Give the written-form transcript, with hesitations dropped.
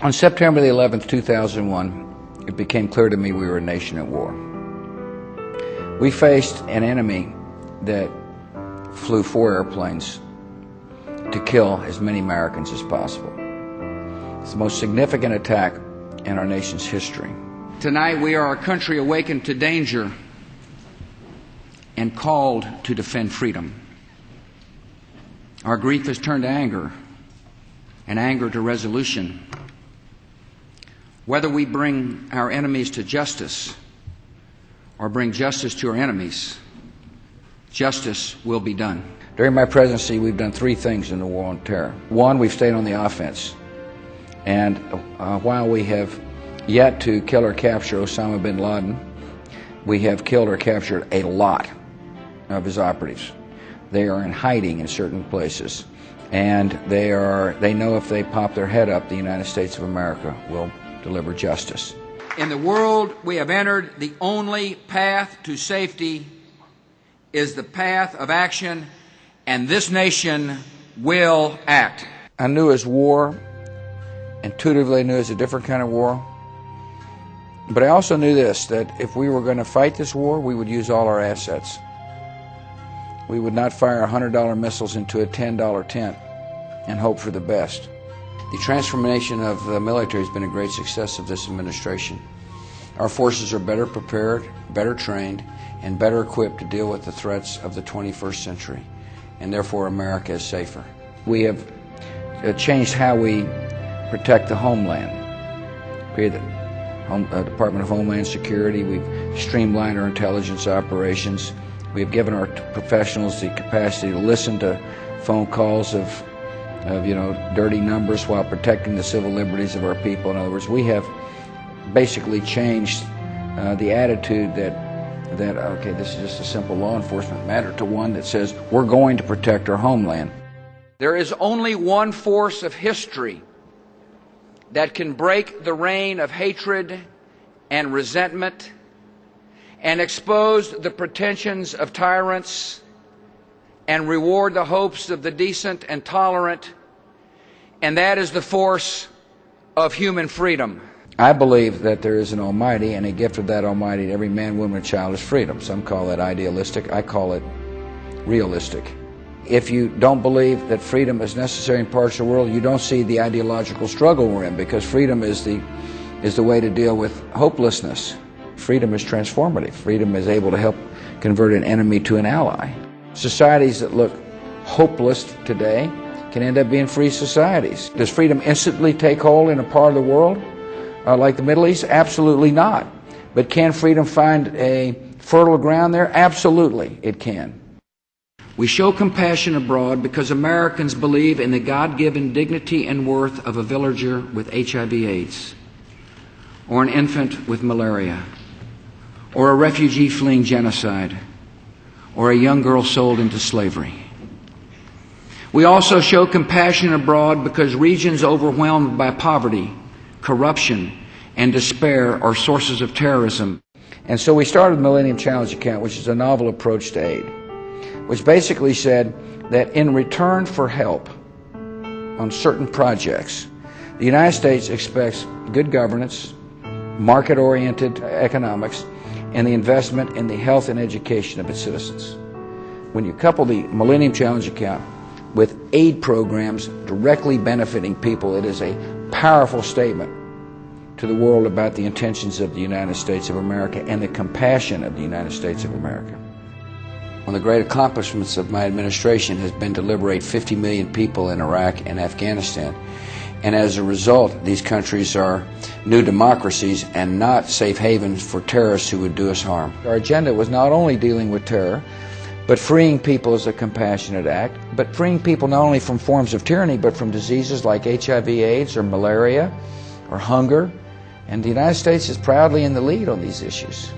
On September the 11th, 2001, it became clear to me we were a nation at war. We faced an enemy that flew 4 airplanes to kill as many Americans as possible. It's the most significant attack in our nation's history. Tonight we are a country awakened to danger and called to defend freedom. Our grief has turned to anger, and anger to resolution. Whether we bring our enemies to justice or bring justice to our enemies, justice will be done. During my presidency, we've done 3 things in the war on terror. 1, we've stayed on the offense. And while we have yet to kill or capture Osama bin Laden, we have killed or captured a lot of his operatives. They are in hiding in certain places, and they know if they pop their head up, the United States of America will deliver justice. In the world we have entered, the only path to safety is the path of action, and this nation will act. I knew as war, intuitively knew it's a different kind of war, but I also knew this, that if we were going to fight this war, we would use all our assets. We would not fire $100 missiles into a $10 tent and hope for the best. The transformation of the military has been a great success of this administration. Our forces are better prepared, better trained, and better equipped to deal with the threats of the 21st century, and therefore America is safer. We have changed how we protect the homeland. Created the Department of Homeland Security. We've streamlined our intelligence operations. We have given our professionals the capacity to listen to phone calls of dirty numbers while protecting the civil liberties of our people. In other words, we have basically changed the attitude that okay, this is just a simple law enforcement matter, to one that says we're going to protect our homeland. There is only one force of history that can break the reign of hatred and resentment and expose the pretensions of tyrants and reward the hopes of the decent and tolerant, and that is the force of human freedom. I believe that there is an Almighty, and a gift of that Almighty to every man, woman, and child is freedom. Some call that idealistic. I call it realistic. If you don't believe that freedom is necessary in parts of the world, you don't see the ideological struggle we're in, because freedom is the way to deal with hopelessness. Freedom is transformative. Freedom is able to help convert an enemy to an ally. Societies that look hopeless today can end up being free societies. Does freedom instantly take hold in a part of the world like the Middle East? Absolutely not. But can freedom find a fertile ground there? Absolutely, it can. We show compassion abroad because Americans believe in the God-given dignity and worth of a villager with HIV/AIDS, or an infant with malaria, or a refugee fleeing genocide, or a young girl sold into slavery. We also show compassion abroad because regions overwhelmed by poverty, corruption, and despair are sources of terrorism. And so we started the Millennium Challenge Account, which is a novel approach to aid, which basically said that in return for help on certain projects, the United States expects good governance, market-oriented economics, and the investment in the health and education of its citizens. When you couple the Millennium Challenge Account with aid programs directly benefiting people, it is a powerful statement to the world about the intentions of the United States of America and the compassion of the United States of America. One of the great accomplishments of my administration has been to liberate 50 million people in Iraq and Afghanistan. And as a result, these countries are new democracies and not safe havens for terrorists who would do us harm. Our agenda was not only dealing with terror, but freeing people is a compassionate act, but freeing people not only from forms of tyranny, but from diseases like HIV/AIDS or malaria or hunger. And the United States is proudly in the lead on these issues.